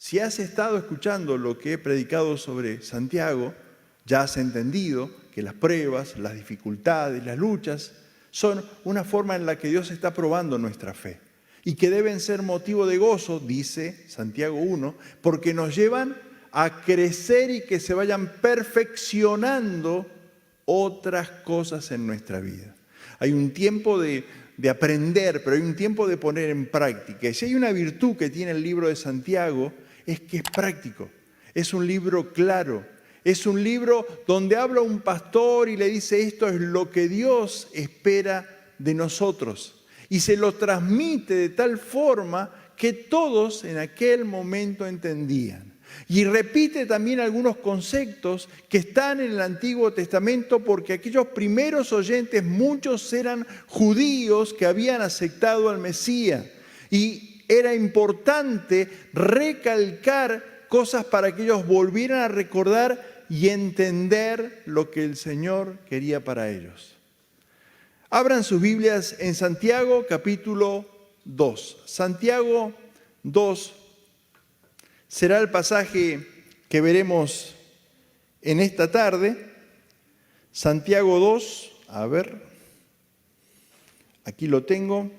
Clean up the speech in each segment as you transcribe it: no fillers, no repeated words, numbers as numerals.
Si has estado escuchando lo que he predicado sobre Santiago, ya has entendido que las pruebas, las dificultades, las luchas son una forma en la que Dios está probando nuestra fe y que deben ser motivo de gozo, dice Santiago 1, porque nos llevan a crecer y que se vayan perfeccionando otras cosas en nuestra vida. Hay un tiempo de aprender, pero hay un tiempo de poner en práctica. Y si hay una virtud que tiene el libro de Santiago, es que es práctico. Es un libro claro. Es un libro donde habla un pastor y le dice: esto es lo que Dios espera de nosotros. Y se lo transmite de tal forma que todos en aquel momento entendían. Y repite también algunos conceptos que están en el Antiguo Testamento, porque aquellos primeros oyentes, muchos eran judíos que habían aceptado al Mesías. Y era importante recalcar cosas para que ellos volvieran a recordar y entender lo que el Señor quería para ellos. Abran sus Biblias en Santiago capítulo 2. Santiago 2 será el pasaje que veremos en esta tarde. Santiago 2, a ver, aquí lo tengo.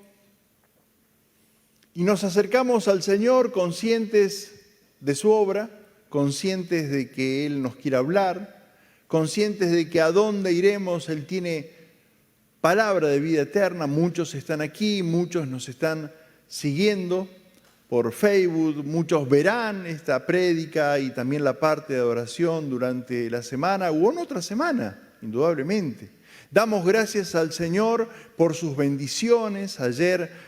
Y nos acercamos al Señor conscientes de su obra, conscientes de que Él nos quiere hablar, conscientes de que a dónde iremos Él tiene palabra de vida eterna. Muchos están aquí, muchos nos están siguiendo por Facebook, muchos verán esta prédica y también la parte de adoración durante la semana o en otra semana, indudablemente. Damos gracias al Señor por sus bendiciones. Ayer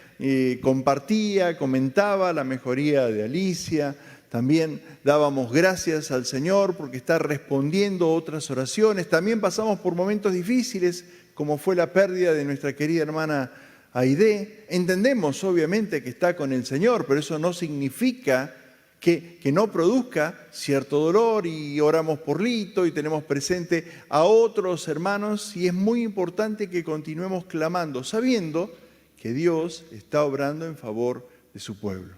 comentaba la mejoría de Alicia. También dábamos gracias al Señor porque está respondiendo otras oraciones. También pasamos por momentos difíciles, como fue la pérdida de nuestra querida hermana Aide. Entendemos obviamente que está con el Señor, pero eso no significa que no produzca cierto dolor, y oramos por Lito y tenemos presente a otros hermanos, y es muy importante que continuemos clamando, sabiendo que Dios está obrando en favor de su pueblo.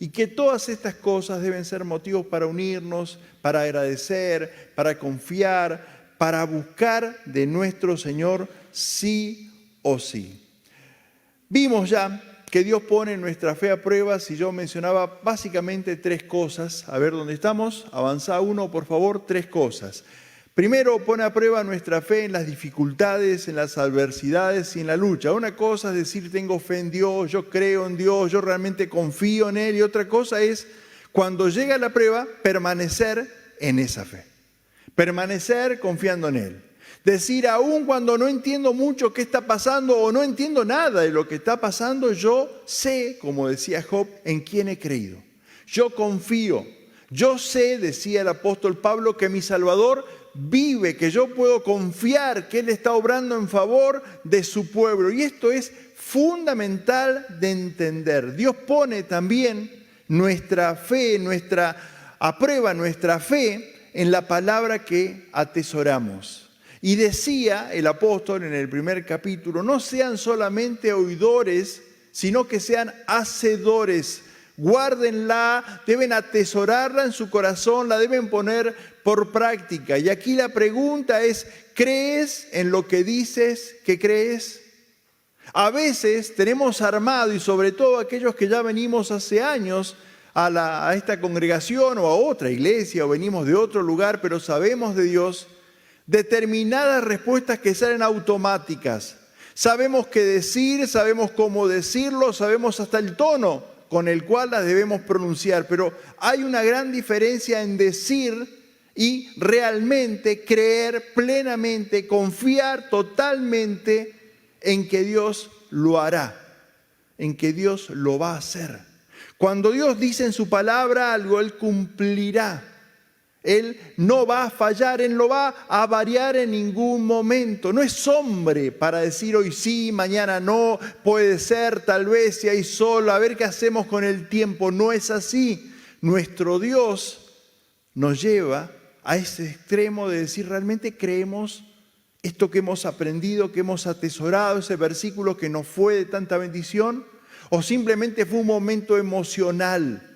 Y que todas estas cosas deben ser motivos para unirnos, para agradecer, para confiar, para buscar de nuestro Señor sí o sí. Vimos ya que Dios pone nuestra fe a prueba. Si yo mencionaba básicamente tres cosas. A ver dónde estamos. Avanza uno, por favor. Tres cosas. Primero, pone a prueba nuestra fe en las dificultades, en las adversidades y en la lucha. Una cosa es decir, tengo fe en Dios, yo creo en Dios, yo realmente confío en Él. Y otra cosa es, cuando llega la prueba, permanecer en esa fe. Permanecer confiando en Él. Decir, aun cuando no entiendo mucho qué está pasando o no entiendo nada de lo que está pasando, yo sé, como decía Job, en quién he creído. Yo confío. Yo sé, decía el apóstol Pablo, que mi Salvador vive, que yo puedo confiar que Él está obrando en favor de su pueblo. Y esto es fundamental de entender. Dios pone también nuestra fe, a prueba nuestra fe en la palabra que atesoramos. Y decía el apóstol en el primer capítulo, no sean solamente oidores, sino que sean hacedores. Guárdenla, deben atesorarla en su corazón, la deben poner por práctica. Y aquí la pregunta es, ¿crees en lo que dices que crees? A veces tenemos armado, y sobre todo aquellos que ya venimos hace años a esta congregación o a otra iglesia, o venimos de otro lugar, pero sabemos de Dios, determinadas respuestas que salen automáticas. Sabemos qué decir, sabemos cómo decirlo, sabemos hasta el tono con el cual las debemos pronunciar, pero hay una gran diferencia en decir y realmente creer plenamente, confiar totalmente en que Dios lo hará, en que Dios lo va a hacer. Cuando Dios dice en su palabra algo, Él cumplirá. Él no va a fallar, Él no va a variar en ningún momento. No es hombre para decir hoy sí, mañana no, puede ser, tal vez si hay sol, a ver qué hacemos con el tiempo. No es así. Nuestro Dios nos lleva a ese extremo de decir, realmente creemos esto que hemos aprendido, que hemos atesorado, ese versículo que nos fue de tanta bendición, o simplemente fue un momento emocional.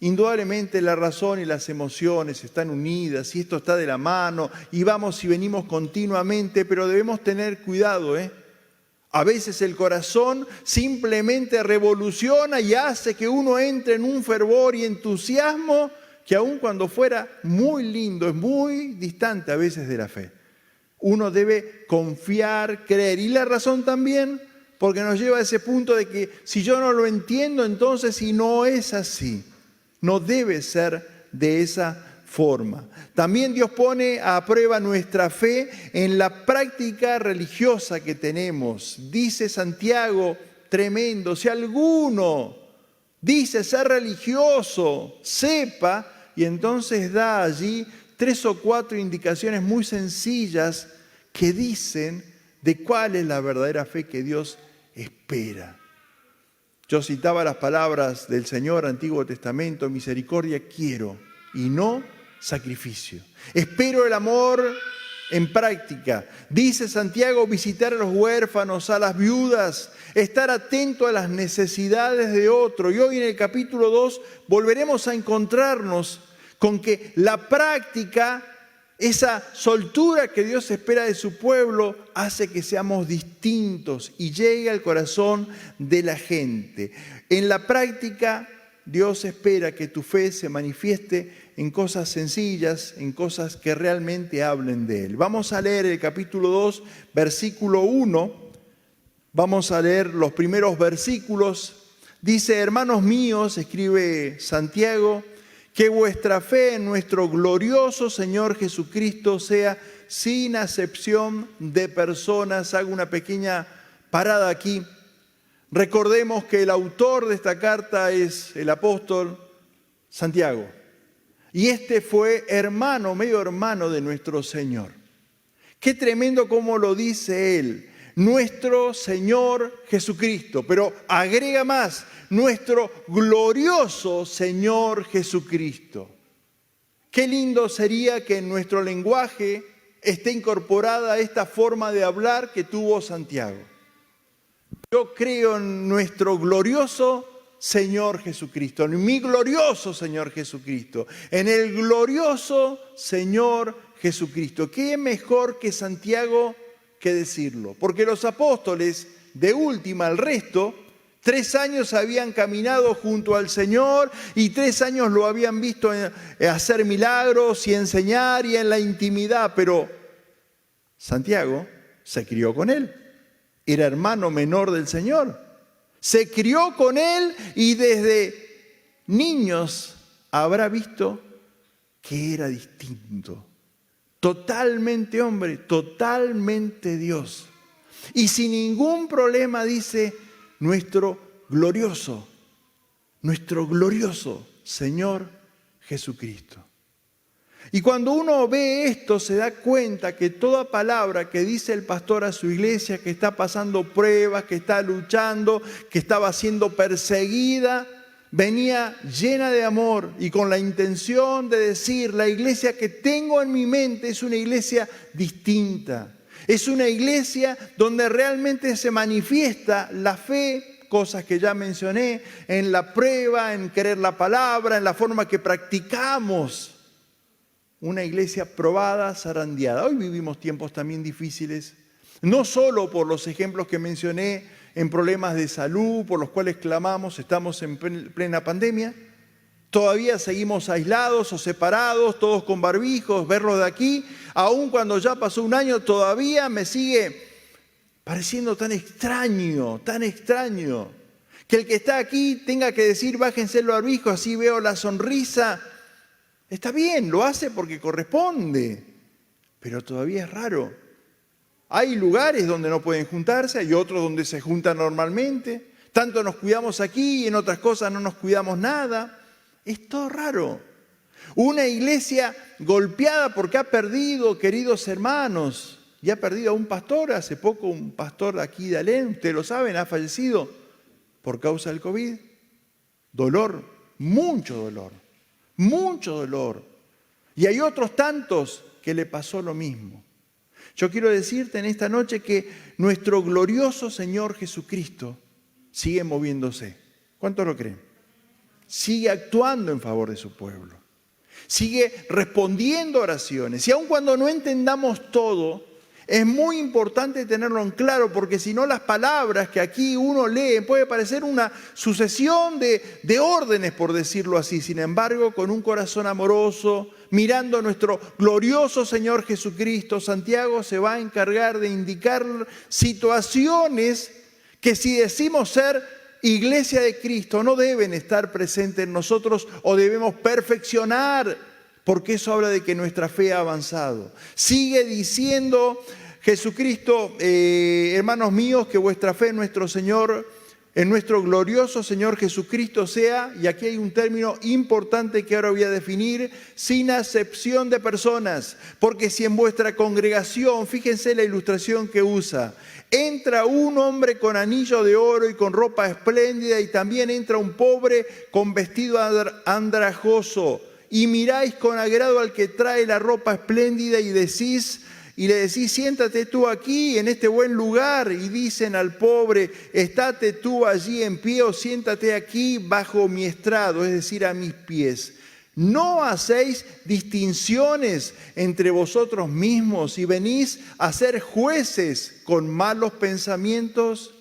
Indudablemente la razón y las emociones están unidas y esto está de la mano y vamos y venimos continuamente, pero debemos tener cuidado, A veces el corazón simplemente revoluciona y hace que uno entre en un fervor y entusiasmo que aun cuando fuera muy lindo, es muy distante a veces de la fe. Uno debe confiar, creer. Y la razón también, porque nos lleva a ese punto de que si yo no lo entiendo, entonces si no es así, no debe ser de esa forma. También Dios pone a prueba nuestra fe en la práctica religiosa que tenemos. Dice Santiago, tremendo, si alguno dice ser religioso, sepa, y entonces da allí 3 o 4 indicaciones muy sencillas que dicen de cuál es la verdadera fe que Dios espera. Yo citaba las palabras del Señor, Antiguo Testamento, misericordia quiero y no sacrificio. Espero el amor en práctica. Dice Santiago, visitar a los huérfanos, a las viudas, estar atento a las necesidades de otro. Y hoy en el capítulo 2 volveremos a encontrarnos con que la práctica, esa soltura que Dios espera de su pueblo, hace que seamos distintos y llegue al corazón de la gente. En la práctica, Dios espera que tu fe se manifieste en cosas sencillas, en cosas que realmente hablen de Él. Vamos a leer el capítulo 2, versículo 1. Vamos a leer los primeros versículos. Dice, hermanos míos, escribe Santiago, que vuestra fe en nuestro glorioso Señor Jesucristo sea sin acepción de personas. Hago una pequeña parada aquí. Recordemos que el autor de esta carta es el apóstol Santiago. Y este fue hermano, medio hermano de nuestro Señor. Qué tremendo como lo dice él. Nuestro Señor Jesucristo, pero agrega más, nuestro glorioso Señor Jesucristo. Qué lindo sería que en nuestro lenguaje esté incorporada esta forma de hablar que tuvo Santiago. Yo creo en nuestro glorioso Señor Jesucristo, en mi glorioso Señor Jesucristo, en el glorioso Señor Jesucristo. ¿Qué mejor que Santiago que decirlo? Porque los apóstoles, de última, el resto, 3 años habían caminado junto al Señor y 3 años lo habían visto hacer milagros y enseñar y en la intimidad, pero Santiago se crió con él, era hermano menor del Señor, se crió con él y desde niños habrá visto que era distinto. Totalmente hombre, totalmente Dios. Y sin ningún problema dice nuestro glorioso Señor Jesucristo. Y cuando uno ve esto se da cuenta que toda palabra que dice el pastor a su iglesia, que está pasando pruebas, que está luchando, que estaba siendo perseguida, venía llena de amor y con la intención de decir, la iglesia que tengo en mi mente es una iglesia distinta. Es una iglesia donde realmente se manifiesta la fe, cosas que ya mencioné, en la prueba, en querer la palabra, en la forma que practicamos. Una iglesia probada, zarandeada. Hoy vivimos tiempos también difíciles, no solo por los ejemplos que mencioné en problemas de salud, por los cuales clamamos, estamos en plena pandemia. Todavía seguimos aislados o separados, todos con barbijos, verlos de aquí, aun cuando ya pasó 1 año, todavía me sigue pareciendo tan extraño, que el que está aquí tenga que decir, bájense el barbijo, así veo la sonrisa. Está bien, lo hace porque corresponde, pero todavía es raro. Hay lugares donde no pueden juntarse, hay otros donde se juntan normalmente. Tanto nos cuidamos aquí y en otras cosas no nos cuidamos nada. Es todo raro. Una iglesia golpeada porque ha perdido queridos hermanos y ha perdido a un pastor. Hace poco un pastor aquí de Alén, ustedes lo saben, ha fallecido por causa del COVID. Dolor, mucho dolor. Mucho dolor. Y hay otros tantos que le pasó lo mismo. Yo quiero decirte en esta noche que nuestro glorioso Señor Jesucristo sigue moviéndose. ¿Cuántos lo creen? sigue actuando en favor de su pueblo. Sigue respondiendo oraciones. Y aun cuando no entendamos todo, es muy importante tenerlo en claro, porque si no las palabras que aquí uno lee puede parecer una sucesión de órdenes, por decirlo así. Sin embargo, con un corazón amoroso, mirando a nuestro glorioso Señor Jesucristo, Santiago se va a encargar de indicar situaciones que, si decimos ser Iglesia de Cristo, no deben estar presentes en nosotros o debemos perfeccionar, porque eso habla de que nuestra fe ha avanzado. Sigue diciendo Jesucristo, hermanos míos, que vuestra fe en nuestro Señor, en nuestro glorioso Señor Jesucristo sea, y aquí hay un término importante que ahora voy a definir, sin acepción de personas. Porque si en vuestra congregación, fíjense la ilustración que usa, entra un hombre con anillo de oro y con ropa espléndida, y también entra un pobre con vestido andrajoso, y miráis con agrado al que trae la ropa espléndida y le decís, siéntate tú aquí en este buen lugar, y dicen al pobre, estate tú allí en pie o siéntate aquí bajo mi estrado, es decir, a mis pies. ¿No hacéis distinciones entre vosotros mismos y venís a ser jueces con malos pensamientos?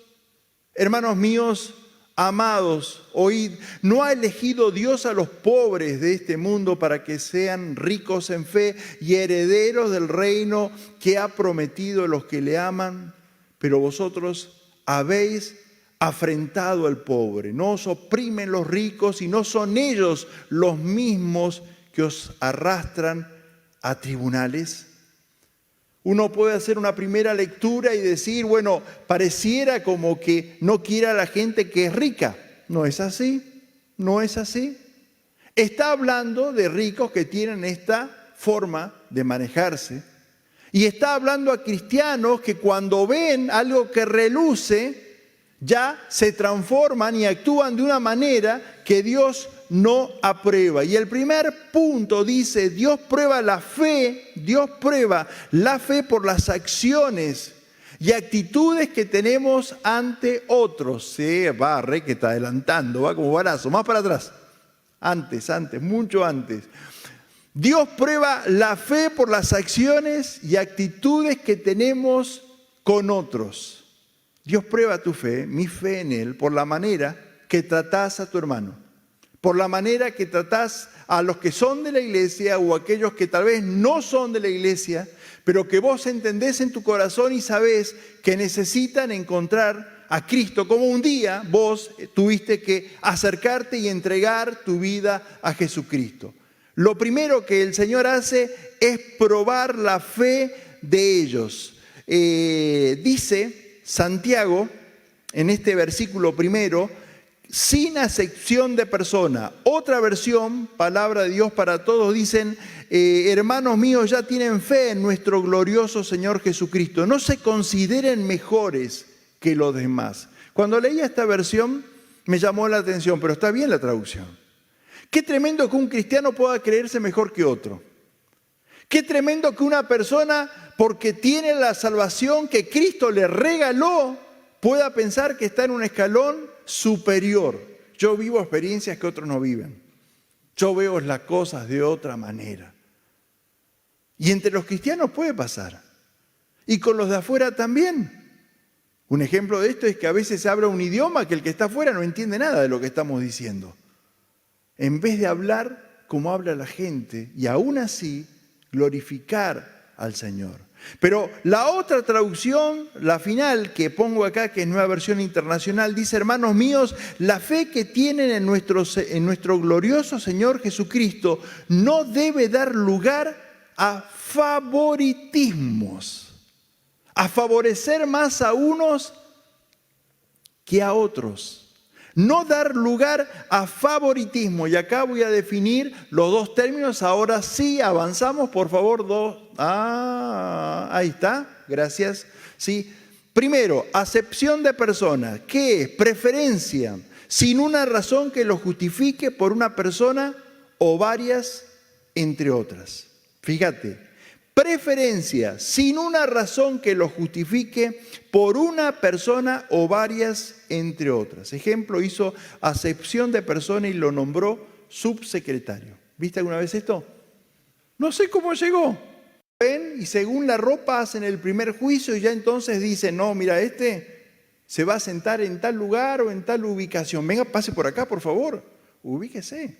Hermanos míos, amados, oíd, ¿no ha elegido Dios a los pobres de este mundo para que sean ricos en fe y herederos del reino que ha prometido a los que le aman? Pero vosotros habéis afrentado al pobre, no os oprimen los ricos y no son ellos los mismos que os arrastran a tribunales. Uno puede hacer una primera lectura y decir, bueno, pareciera como que no quiere a la gente que es rica. No es así, no es así. Está hablando de ricos que tienen esta forma de manejarse. Y está hablando a cristianos que cuando ven algo que reluce, ya se transforman y actúan de una manera que Dios no aprueba. Y el primer punto dice, Dios prueba la fe por las acciones y actitudes que tenemos ante otros. Se va, que está adelantando, va como balazo, más para atrás. Antes, mucho antes. Dios prueba la fe por las acciones y actitudes que tenemos con otros. Dios prueba tu fe, mi fe en Él, por la manera que tratás a tu hermano, por la manera que tratás a los que son de la iglesia o aquellos que tal vez no son de la iglesia, pero que vos entendés en tu corazón y sabés que necesitan encontrar a Cristo, como un día vos tuviste que acercarte y entregar tu vida a Jesucristo. Lo primero que el Señor hace es probar la fe de ellos. Dice Santiago, en este versículo primero, sin acepción de persona. Otra versión, palabra de Dios para todos, dicen, hermanos míos, ya tienen fe en nuestro glorioso Señor Jesucristo. No se consideren mejores que los demás. Cuando leía esta versión me llamó la atención, pero está bien la traducción. Qué tremendo que un cristiano pueda creerse mejor que otro. Qué tremendo que una persona, porque tiene la salvación que Cristo le regaló, pueda pensar que está en un escalón superior. Yo vivo experiencias que otros no viven. Yo veo las cosas de otra manera. Y entre los cristianos puede pasar. Y con los de afuera también. Un ejemplo de esto es que a veces se habla un idioma que el que está afuera no entiende nada de lo que estamos diciendo. En vez de hablar como habla la gente, y aún así glorificar al Señor. Pero la otra traducción, la final que pongo acá, que es Nueva Versión Internacional, dice, hermanos míos, la fe que tienen en nuestro glorioso Señor Jesucristo no debe dar lugar a favoritismos, a favorecer más a unos que a otros. No dar lugar a favoritismo. Y acá voy a definir los dos términos. Ahora sí, avanzamos, por favor. Ahí está, gracias. Sí. Primero, acepción de personas. ¿Qué es? Preferencia, sin una razón que lo justifique por una persona o varias, entre otras. Fíjate, preferencia, sin una razón que lo justifique, por una persona o varias entre otras. Ejemplo, hizo acepción de persona y lo nombró subsecretario. ¿Viste alguna vez esto? No sé cómo llegó. Ven y según la ropa hacen el primer juicio y ya entonces dicen, no, mira, este se va a sentar en tal lugar o en tal ubicación. Venga, pase por acá, por favor. Ubíquese.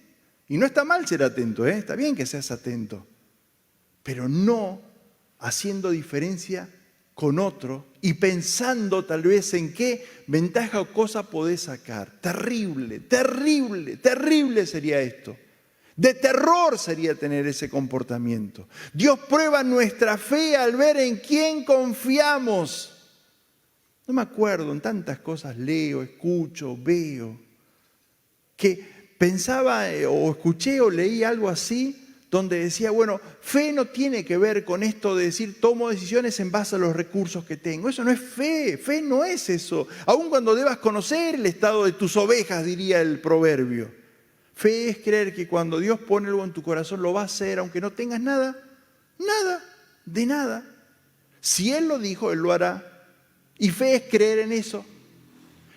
Y no está mal ser atento, ¿eh? Está bien que seas atento. Pero no haciendo diferencia con otro y pensando tal vez en qué ventaja o cosa podés sacar. Terrible, terrible, terrible sería esto. De terror sería tener ese comportamiento. Dios prueba nuestra fe al ver en quién confiamos. No me acuerdo, en tantas cosas leo, escucho, veo, que pensaba o escuché o leí algo así, donde decía, bueno, fe no tiene que ver con esto de decir tomo decisiones en base a los recursos que tengo. Eso no es fe, fe no es eso. Aun cuando debas conocer el estado de tus ovejas, diría el proverbio. Fe es creer que cuando Dios pone algo en tu corazón lo va a hacer, aunque no tengas nada, de nada. Si Él lo dijo, Él lo hará. Y fe es creer en eso.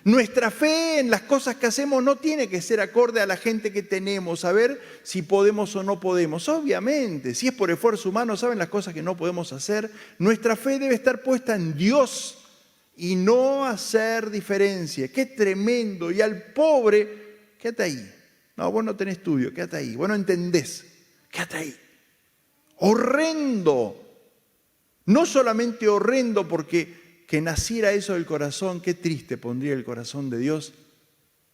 Nuestra fe en las cosas que hacemos no tiene que ser acorde a la gente que tenemos, a ver si podemos o no podemos. Obviamente, si es por esfuerzo humano, saben las cosas que no podemos hacer. Nuestra fe debe estar puesta en Dios y no hacer diferencia. ¡Qué tremendo! Y al pobre, quédate ahí. No, vos no tenés estudio, quédate ahí. Vos no entendés, quédate ahí. Horrendo. No solamente horrendo porque que naciera eso del corazón, qué triste pondría el corazón de Dios,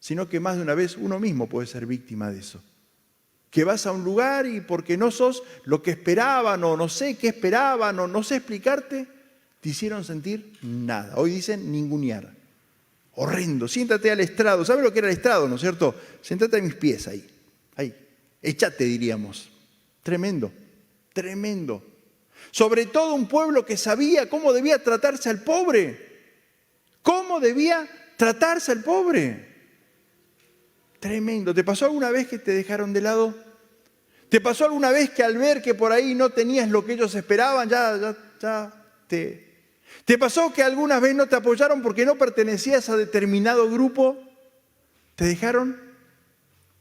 sino que más de una vez uno mismo puede ser víctima de eso. Que vas a un lugar y porque no sos lo que esperaban o no sé qué esperaban o no sé explicarte, te hicieron sentir nada. Hoy dicen ningunear. Horrendo. Siéntate al estrado. ¿Sabes lo que era el estrado, no es cierto? Siéntate a mis pies ahí. Échate, diríamos. Tremendo. Tremendo. Sobre todo un pueblo que sabía cómo debía tratarse al pobre. ¿Cómo debía tratarse al pobre? Tremendo. ¿Te pasó alguna vez que te dejaron de lado? ¿Te pasó alguna vez que al ver que por ahí no tenías lo que ellos esperaban, ¿Te pasó que algunas veces no te apoyaron porque no pertenecías a determinado grupo? ¿Te dejaron?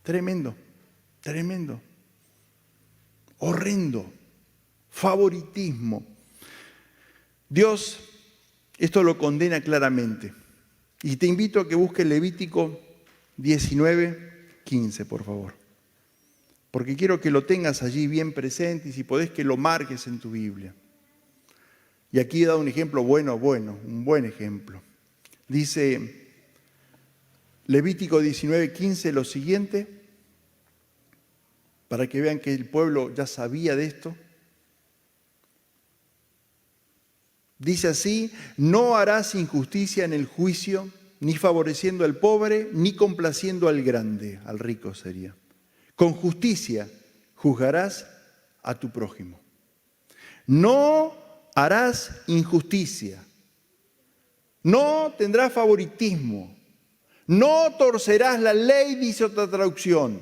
Tremendo. Tremendo. Horrendo. Favoritismo. Dios esto lo condena claramente. Y te invito a que busques Levítico 19:15, por favor. Porque quiero que lo tengas allí bien presente y si podés que lo marques en tu Biblia. Y aquí he dado un ejemplo un buen ejemplo. Dice Levítico 19:15 lo siguiente, para que vean que el pueblo ya sabía de esto. Dice así, no harás injusticia en el juicio, ni favoreciendo al pobre, ni complaciendo al grande, al rico sería. Con justicia juzgarás a tu prójimo. No harás injusticia, no tendrás favoritismo, no torcerás la ley, dice otra traducción,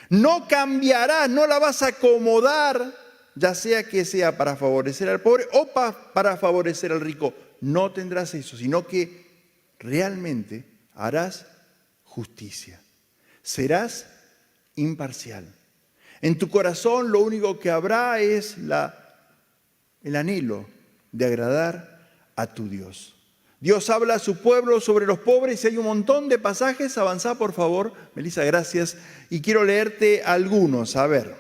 no cambiarás, no la vas a acomodar, ya sea que sea para favorecer al pobre o para favorecer al rico. No tendrás eso, sino que realmente harás justicia. Serás imparcial. En tu corazón lo único que habrá es el anhelo de agradar a tu Dios. Dios habla a su pueblo sobre los pobres y hay un montón de pasajes. Avanzá, por favor, Melissa, gracias. Y quiero leerte algunos. A ver,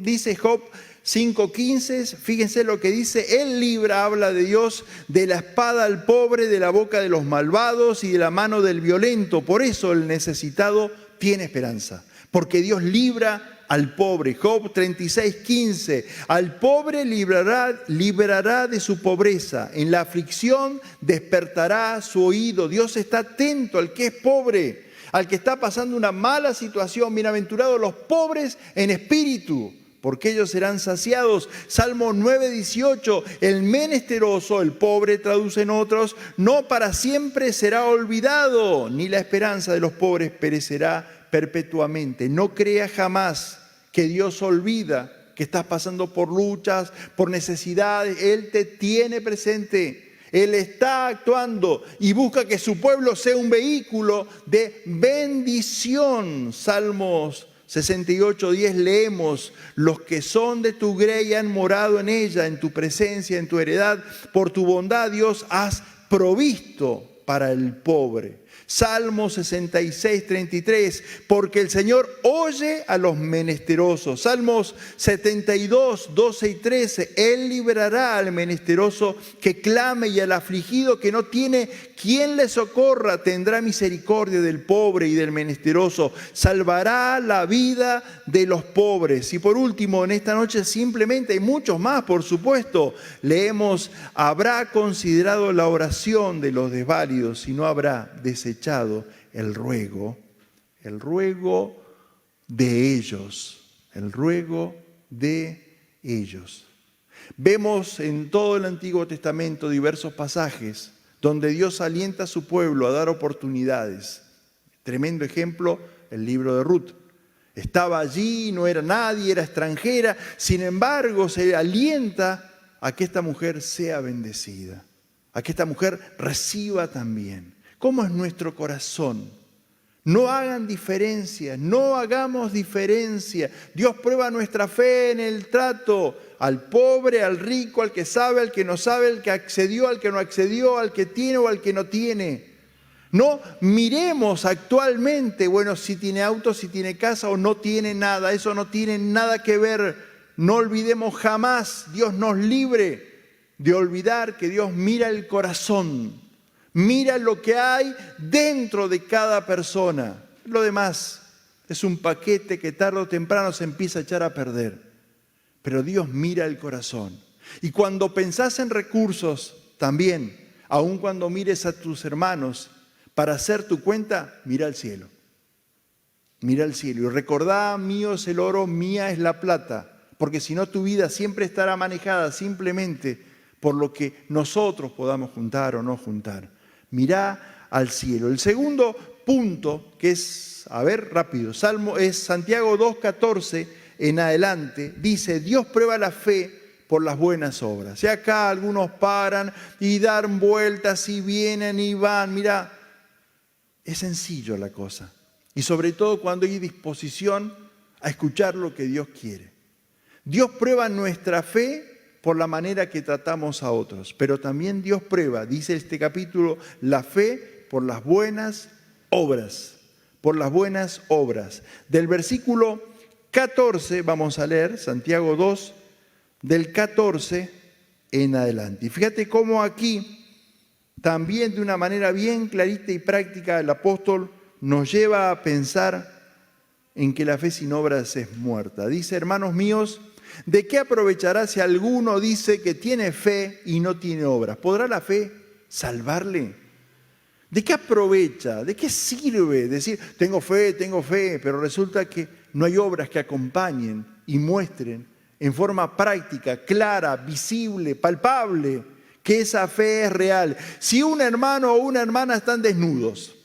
dice Job 5:15, fíjense lo que dice. Él libra, habla de Dios, de la espada al pobre, de la boca de los malvados y de la mano del violento. Por eso el necesitado tiene esperanza, porque Dios libra al pobre. Job 36:15, al pobre liberará de su pobreza, en la aflicción despertará su oído. Dios está atento al que es pobre, al que está pasando una mala situación. Bienaventurados los pobres en espíritu, porque ellos serán saciados. Salmo 9:18, el menesteroso, el pobre traducen otros, no para siempre será olvidado, ni la esperanza de los pobres perecerá perpetuamente. No crea jamás que Dios olvida que estás pasando por luchas, por necesidades. Él te tiene presente. Él está actuando y busca que su pueblo sea un vehículo de bendición. Salmos 68:10 leemos: los que son de tu grey han morado en ella, en tu presencia, en tu heredad. Por tu bondad, Dios, has provisto para el pobre. Salmo 66:33, porque el Señor oye a los menesterosos. Salmos 72:12 y 13, Él librará al menesteroso que clame y al afligido que no tiene quien le socorra. Tendrá misericordia del pobre y del menesteroso. Salvará la vida de los pobres. Y por último, en esta noche simplemente, hay muchos más por supuesto, leemos: habrá considerado la oración de los desválidos y no habrá desechado el ruego de ellos, el ruego de ellos. Vemos en todo el Antiguo Testamento diversos pasajes donde Dios alienta a su pueblo a dar oportunidades. Tremendo ejemplo, el libro de Ruth. Estaba allí, no era nadie, era extranjera, sin embargo se alienta a que esta mujer sea bendecida, a que esta mujer reciba también. ¿Cómo es nuestro corazón? No hagan diferencia, no hagamos diferencia. Dios prueba nuestra fe en el trato al pobre, al rico, al que sabe, al que no sabe, al que accedió, al que no accedió, al que tiene o al que no tiene. No miremos actualmente, bueno, si tiene auto, si tiene casa o no tiene nada. Eso no tiene nada que ver. No olvidemos jamás, Dios nos libre de olvidar que Dios mira el corazón. Mira lo que hay dentro de cada persona. Lo demás es un paquete que tarde o temprano se empieza a echar a perder. Pero Dios mira el corazón. Y cuando pensás en recursos, también, aun cuando mires a tus hermanos, para hacer tu cuenta, mira al cielo. Mira al cielo. Y recordá: mío es el oro, mía es la plata. Porque si no, tu vida siempre estará manejada simplemente por lo que nosotros podamos juntar o no juntar. Mirá al cielo. El segundo punto, que es, a ver, rápido, Salmo es Santiago 2:14 en adelante, dice: Dios prueba la fe por las buenas obras. Y acá algunos paran y dan vueltas y vienen y van. Mirá, es sencillo la cosa. Y sobre todo cuando hay disposición a escuchar lo que Dios quiere. Dios prueba nuestra fe por la manera que tratamos a otros. Pero también Dios prueba, dice este capítulo, la fe por las buenas obras. Por las buenas obras. Del versículo 14, vamos a leer, Santiago 2, del 14 en adelante. Y fíjate cómo aquí, también de una manera bien clarita y práctica, el apóstol nos lleva a pensar en que la fe sin obras es muerta. Dice: hermanos míos, ¿de qué aprovechará si alguno dice que tiene fe y no tiene obras? ¿Podrá la fe salvarle? ¿De qué aprovecha? ¿De qué sirve decir tengo fe, pero resulta que no hay obras que acompañen y muestren en forma práctica, clara, visible, palpable, que esa fe es real? Si un hermano o una hermana están desnudos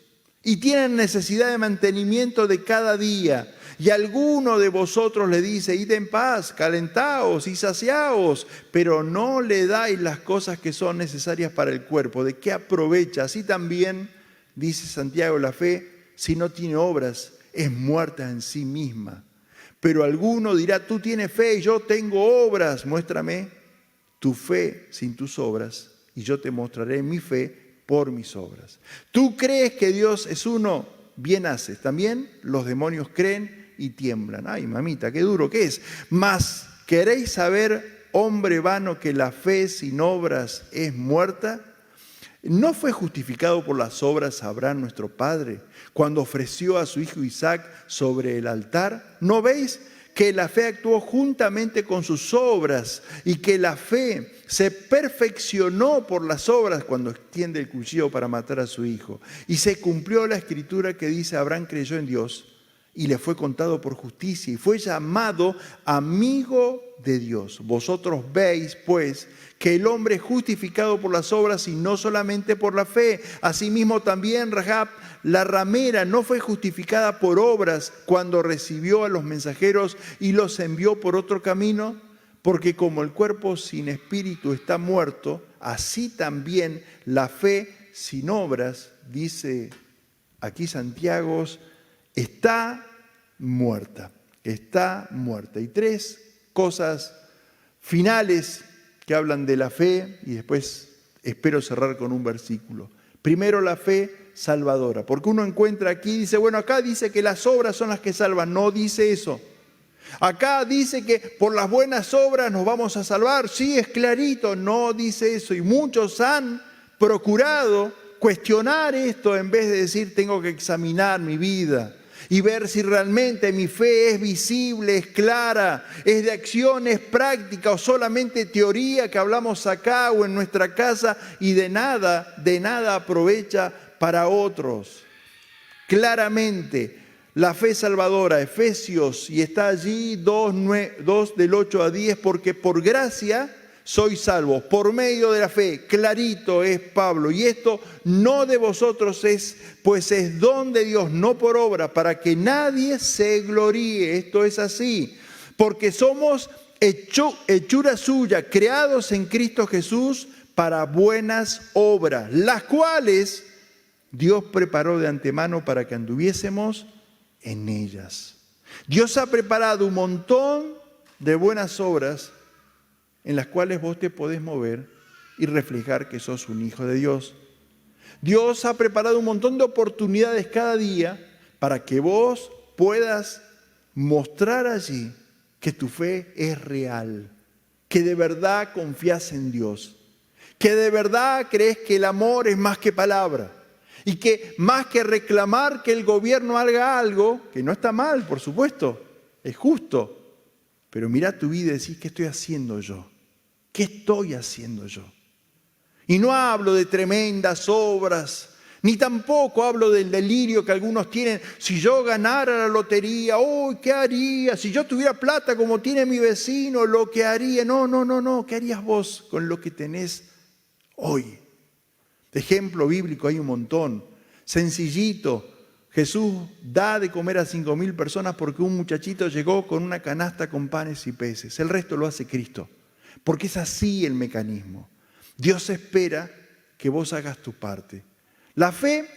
y tienen necesidad de mantenimiento de cada día, y alguno de vosotros le dice: id en paz, calentaos y saciaos, pero no le dais las cosas que son necesarias para el cuerpo, ¿de qué aprovecha? Así también, dice Santiago, la fe, si no tiene obras, es muerta en sí misma. Pero alguno dirá: tú tienes fe y yo tengo obras. Muéstrame tu fe sin tus obras y yo te mostraré mi fe por mis obras. ¿Tú crees que Dios es uno? Bien haces. También los demonios creen y tiemblan. Ay, mamita, qué duro que es. Mas, ¿queréis saber, hombre vano, que la fe sin obras es muerta? ¿No fue justificado por las obras Abraham nuestro padre cuando ofreció a su hijo Isaac sobre el altar? ¿No veis que la fe actuó juntamente con sus obras y que la fe se perfeccionó por las obras cuando extiende el cuchillo para matar a su hijo? Y se cumplió la escritura que dice: Abraham creyó en Dios y le fue contado por justicia y fue llamado amigo de Dios. Vosotros veis, pues, que el hombre es justificado por las obras y no solamente por la fe. Asimismo también Rahab, la ramera, no fue justificada por obras cuando recibió a los mensajeros y los envió por otro camino, porque como el cuerpo sin espíritu está muerto, así también la fe sin obras, dice aquí Santiago, está muerta. Está muerta. Y tres cosas finales que hablan de la fe y después espero cerrar con un versículo. Primero, la fe salvadora, porque uno encuentra aquí, dice, bueno, acá dice que las obras son las que salvan. No dice eso. Acá dice que por las buenas obras nos vamos a salvar. Sí, es clarito, no dice eso. Y muchos han procurado cuestionar esto en vez de decir, tengo que examinar mi vida y ver si realmente mi fe es visible, es clara, es de acción, es práctica o solamente teoría que hablamos acá o en nuestra casa y de nada aprovecha para otros. Claramente, la fe salvadora, Efesios, y está allí 2 del 8 a 10, porque por gracia sois salvos, por medio de la fe, clarito es Pablo, y esto no de vosotros es, pues es don de Dios, no por obra, para que nadie se gloríe. Esto es así, porque somos hechura suya, creados en Cristo Jesús para buenas obras, las cuales Dios preparó de antemano para que anduviésemos en ellas. Dios ha preparado un montón de buenas obras en las cuales vos te podés mover y reflejar que sos un hijo de Dios. Dios ha preparado un montón de oportunidades cada día para que vos puedas mostrar allí que tu fe es real, que de verdad confías en Dios, que de verdad crees que el amor es más que palabra y que más que reclamar que el gobierno haga algo, que no está mal, por supuesto, es justo, pero mira tu vida y decís, ¿qué estoy haciendo yo? ¿Qué estoy haciendo yo? Y no hablo de tremendas obras, ni tampoco hablo del delirio que algunos tienen. Si yo ganara la lotería, ¿qué haría? Si yo tuviera plata como tiene mi vecino, lo que haría. No. ¿Qué harías vos con lo que tenés hoy? De ejemplo bíblico hay un montón. Sencillito. Jesús da de comer a 5.000 personas porque un muchachito llegó con una canasta con panes y peces. El resto lo hace Cristo, porque es así el mecanismo. Dios espera que vos hagas tu parte. La fe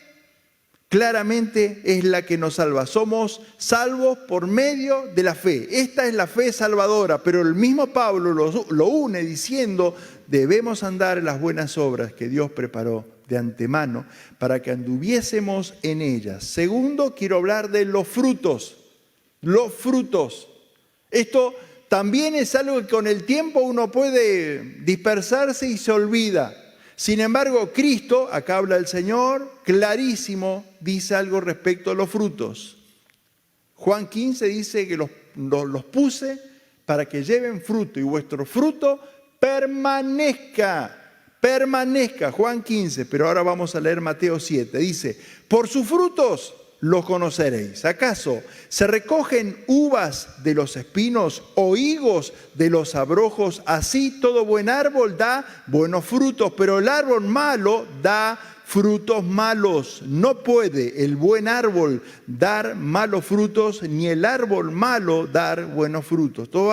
claramente es la que nos salva. Somos salvos por medio de la fe. Esta es la fe salvadora, pero el mismo Pablo lo une diciendo, debemos andar en las buenas obras que Dios preparó de antemano para que anduviésemos en ellas. Segundo, quiero hablar de los frutos. Los frutos. Esto también es algo que con el tiempo uno puede dispersarse y se olvida. Sin embargo, Cristo, acá habla el Señor, clarísimo, dice algo respecto a los frutos. Juan 15 dice que los puse para que lleven fruto y vuestro fruto permanezca. Juan 15, pero ahora vamos a leer Mateo 7. Dice, por sus frutos los conoceréis. ¿Acaso se recogen uvas de los espinos o higos de los abrojos? Así todo buen árbol da buenos frutos, pero el árbol malo da frutos malos. No puede el buen árbol dar malos frutos, ni el árbol malo dar buenos frutos. Todo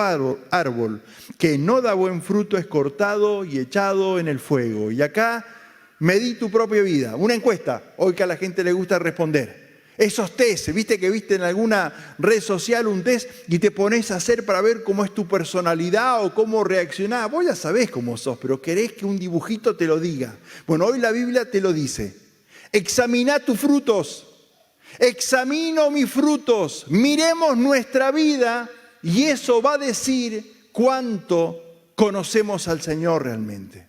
árbol que no da buen fruto es cortado y echado en el fuego. Y acá medí tu propia vida. Una encuesta, hoy que a la gente le gusta responder. Esos test, viste en alguna red social un test y te pones a hacer para ver cómo es tu personalidad o cómo reaccionás. Vos ya sabés cómo sos, pero querés que un dibujito te lo diga. Bueno, hoy la Biblia te lo dice. Examina tus frutos. Examino mis frutos. Miremos nuestra vida y eso va a decir cuánto conocemos al Señor realmente.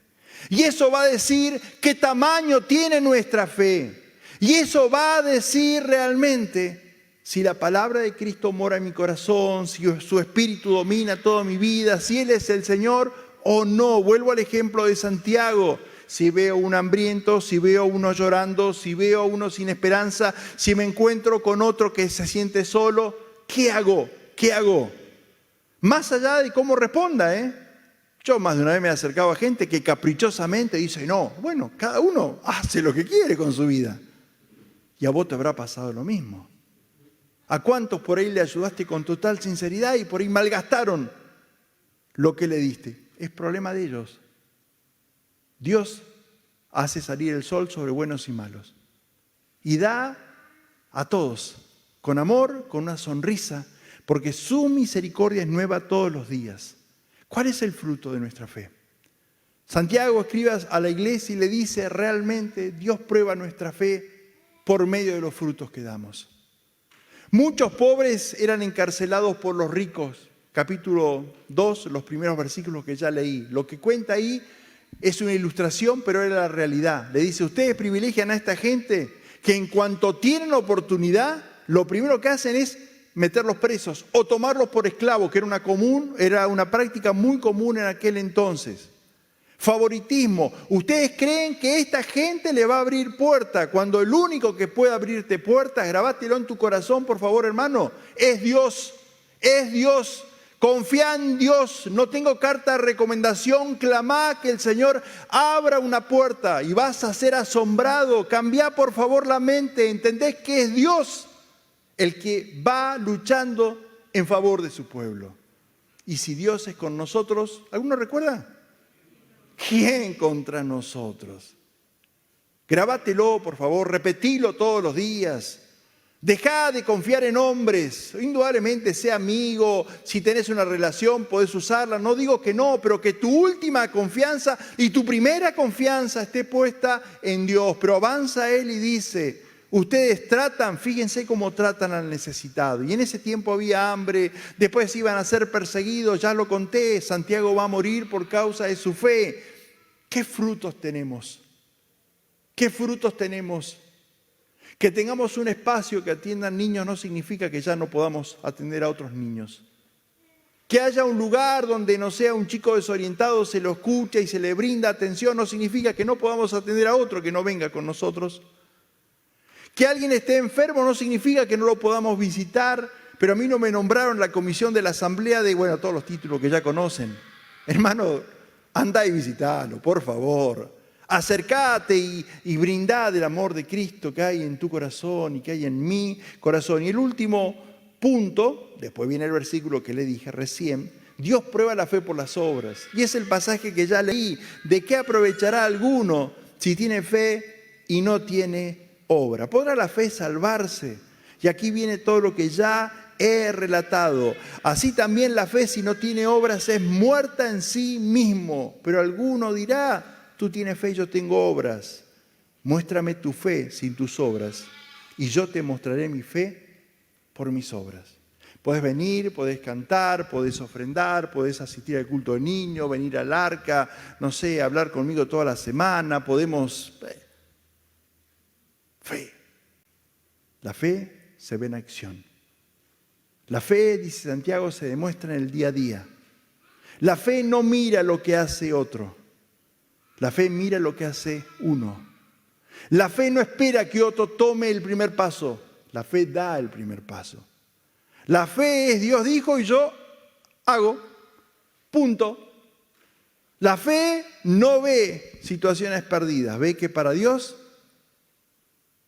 Y eso va a decir qué tamaño tiene nuestra fe. Y eso va a decir realmente si la palabra de Cristo mora en mi corazón, si su Espíritu domina toda mi vida, si Él es el Señor o no. Vuelvo al ejemplo de Santiago. si veo un hambriento, si veo uno llorando, si veo uno sin esperanza, si me encuentro con otro que se siente solo, ¿qué hago? ¿Qué hago? Más allá de cómo responda, Yo más de una vez me he acercado a gente que caprichosamente dice, no, bueno, cada uno hace lo que quiere con su vida. Y a vos te habrá pasado lo mismo. ¿A cuántos por ahí le ayudaste con total sinceridad y por ahí malgastaron lo que le diste? Es problema de ellos. Dios hace salir el sol sobre buenos y malos. Y da a todos, con amor, con una sonrisa, porque su misericordia es nueva todos los días. ¿Cuál es el fruto de nuestra fe? Santiago escribe a la iglesia y le dice, realmente Dios prueba nuestra fe por medio de los frutos que damos. Muchos pobres eran encarcelados por los ricos. Capítulo 2, los primeros versículos que ya leí. Lo que cuenta ahí es una ilustración, pero era la realidad. Le dice, ustedes privilegian a esta gente que en cuanto tienen oportunidad, lo primero que hacen es meterlos presos o tomarlos por esclavos, que era una práctica muy común en aquel entonces. Favoritismo. Ustedes creen que esta gente le va a abrir puerta, cuando el único que puede abrirte puertas, grabátelo en tu corazón, por favor, hermano, es Dios. Es Dios. Confía en Dios. No tengo carta de recomendación. Clamá que el Señor abra una puerta y vas a ser asombrado. Cambia, por favor, la mente. Entendés que es Dios el que va luchando en favor de su pueblo. Y si Dios es con nosotros, ¿alguno recuerda? ¿Quién contra nosotros? Grabátelo, por favor, repetilo todos los días. Dejá de confiar en hombres. Indudablemente, sea amigo, si tenés una relación podés usarla. No digo que no, pero que tu última confianza y tu primera confianza esté puesta en Dios. Pero avanza Él y dice, ustedes tratan, fíjense cómo tratan al necesitado. Y en ese tiempo había hambre, después iban a ser perseguidos, ya lo conté, Santiago va a morir por causa de su fe. ¿Qué frutos tenemos? ¿Qué frutos tenemos? Que tengamos un espacio que atiendan niños no significa que ya no podamos atender a otros niños. Que haya un lugar donde no sea un chico desorientado, se lo escucha y se le brinda atención, no significa que no podamos atender a otro que no venga con nosotros. Que alguien esté enfermo no significa que no lo podamos visitar, pero a mí no me nombraron la comisión de la asamblea de, todos los títulos que ya conocen. Hermano, andá y visitalo, por favor. Acércate y brindá del amor de Cristo que hay en tu corazón y que hay en mi corazón. Y el último punto, después viene el versículo que le dije recién, Dios prueba la fe por las obras. Y es el pasaje que ya leí. ¿De qué aprovechará alguno si tiene fe y no tiene obra? ¿Podrá la fe salvarse? Y aquí viene todo lo que ya he relatado. Así también la fe, si no tiene obras, es muerta en sí mismo. Pero alguno dirá, tú tienes fe y yo tengo obras. Muéstrame tu fe sin tus obras y yo te mostraré mi fe por mis obras. Podés venir, podés cantar, podés ofrendar, podés asistir al culto de niños, venir al arca, no sé, hablar conmigo toda la semana, podemos... Fe. La fe se ve en acción. La fe, dice Santiago, se demuestra en el día a día. La fe no mira lo que hace otro. La fe mira lo que hace uno. La fe no espera que otro tome el primer paso. La fe da el primer paso. La fe es Dios dijo y yo hago. Punto. La fe no ve situaciones perdidas. Ve que para Dios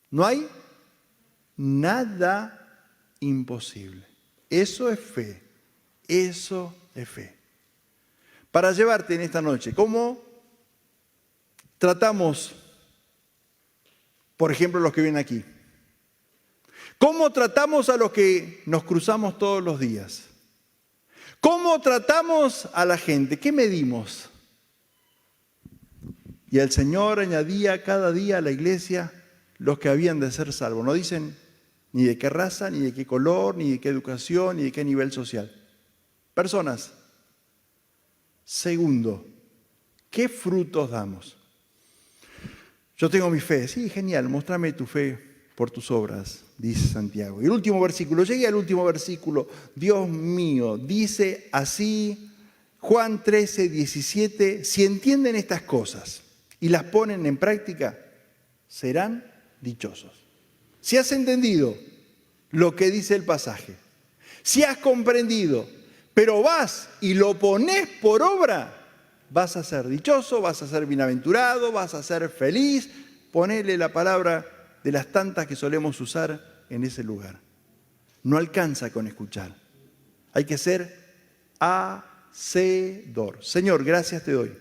no hay nada imposible. Eso es fe. Eso es fe. Para llevarte en esta noche, ¿cómo tratamos, por ejemplo, los que vienen aquí? ¿Cómo tratamos a los que nos cruzamos todos los días? ¿Cómo tratamos a la gente? ¿Qué medimos? Y el Señor añadía cada día a la iglesia los que habían de ser salvos. No dicen ni de qué raza, ni de qué color, ni de qué educación, ni de qué nivel social. Personas. Segundo, ¿qué frutos damos? Yo tengo mi fe. Sí, genial, muéstrame tu fe por tus obras, dice Santiago. Y el último versículo, llegué al último versículo. Dios mío, dice así Juan 13, 17, si entienden estas cosas y las ponen en práctica, serán dichosos. Si has entendido lo que dice el pasaje, si has comprendido, pero vas y lo pones por obra, vas a ser dichoso, vas a ser bienaventurado, vas a ser feliz. Ponele la palabra de las tantas que solemos usar en ese lugar. No alcanza con escuchar. Hay que ser hacedor. Señor, gracias te doy,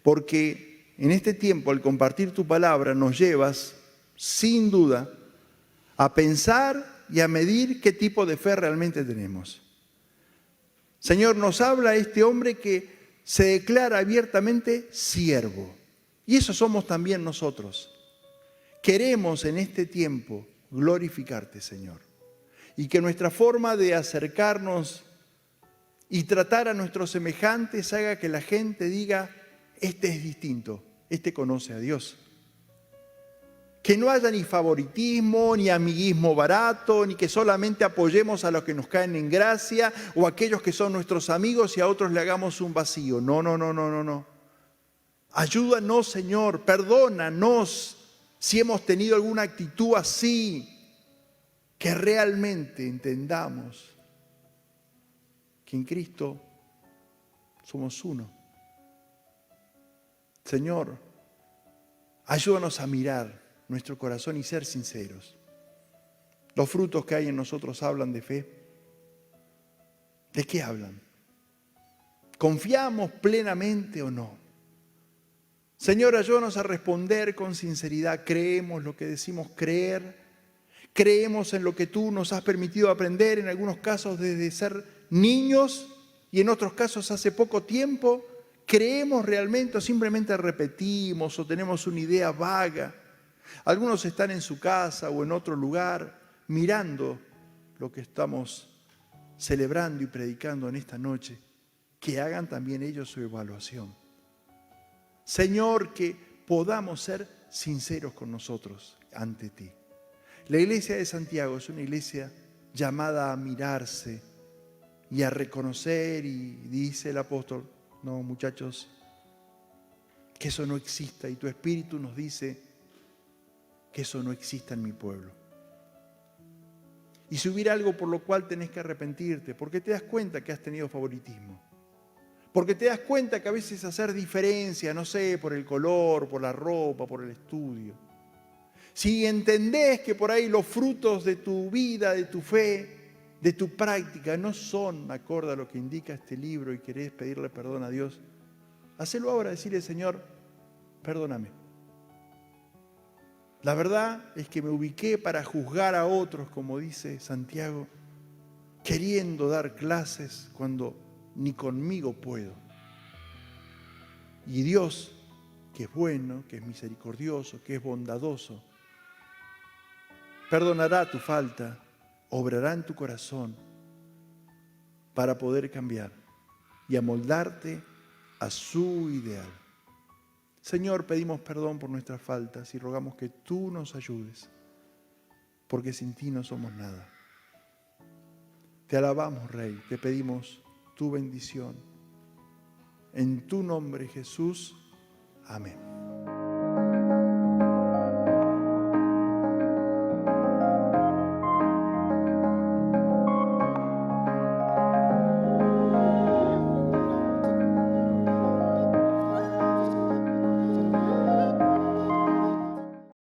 porque en este tiempo, al compartir tu palabra, nos llevas, sin duda, a pensar y a medir qué tipo de fe realmente tenemos. Señor, nos habla este hombre que se declara abiertamente siervo. Y eso somos también nosotros. Queremos en este tiempo glorificarte, Señor. Y que nuestra forma de acercarnos y tratar a nuestros semejantes haga que la gente diga, este es distinto, este conoce a Dios. Que no haya ni favoritismo, ni amiguismo barato, ni que solamente apoyemos a los que nos caen en gracia o a aquellos que son nuestros amigos y a otros le hagamos un vacío. No. Ayúdanos, Señor, perdónanos si hemos tenido alguna actitud así, que realmente entendamos que en Cristo somos uno. Señor, ayúdanos a mirar nuestro corazón y ser sinceros. Los frutos que hay en nosotros hablan de fe. ¿De qué hablan? ¿Confiamos plenamente o no? Señor, ayúdanos a responder con sinceridad. ¿Creemos lo que decimos creer? ¿Creemos en lo que tú nos has permitido aprender, en algunos casos desde ser niños y en otros casos hace poco tiempo? ¿Creemos realmente o simplemente repetimos o tenemos una idea vaga? Algunos están en su casa o en otro lugar mirando lo que estamos celebrando y predicando en esta noche. Que hagan también ellos su evaluación. Señor, que podamos ser sinceros con nosotros ante ti. La iglesia de Santiago es una iglesia llamada a mirarse y a reconocer, y dice el apóstol, no muchachos, que eso no exista, y tu espíritu nos dice que eso no exista en mi pueblo. Y si hubiera algo por lo cual tenés que arrepentirte, porque te das cuenta que has tenido favoritismo, porque te das cuenta que a veces hacer diferencia, no sé, por el color, por la ropa, por el estudio. Si entendés que por ahí los frutos de tu vida, de tu fe, de tu práctica no son acorde a lo que indica este libro y querés pedirle perdón a Dios, hacelo ahora, decirle, Señor, perdóname. La verdad es que me ubiqué para juzgar a otros, como dice Santiago, queriendo dar clases cuando ni conmigo puedo. Y Dios, que es bueno, que es misericordioso, que es bondadoso, perdonará tu falta, obrará en tu corazón para poder cambiar y amoldarte a su ideal. Señor, pedimos perdón por nuestras faltas y rogamos que tú nos ayudes, porque sin ti no somos nada. Te alabamos, Rey, te pedimos tu bendición. En tu nombre, Jesús. Amén.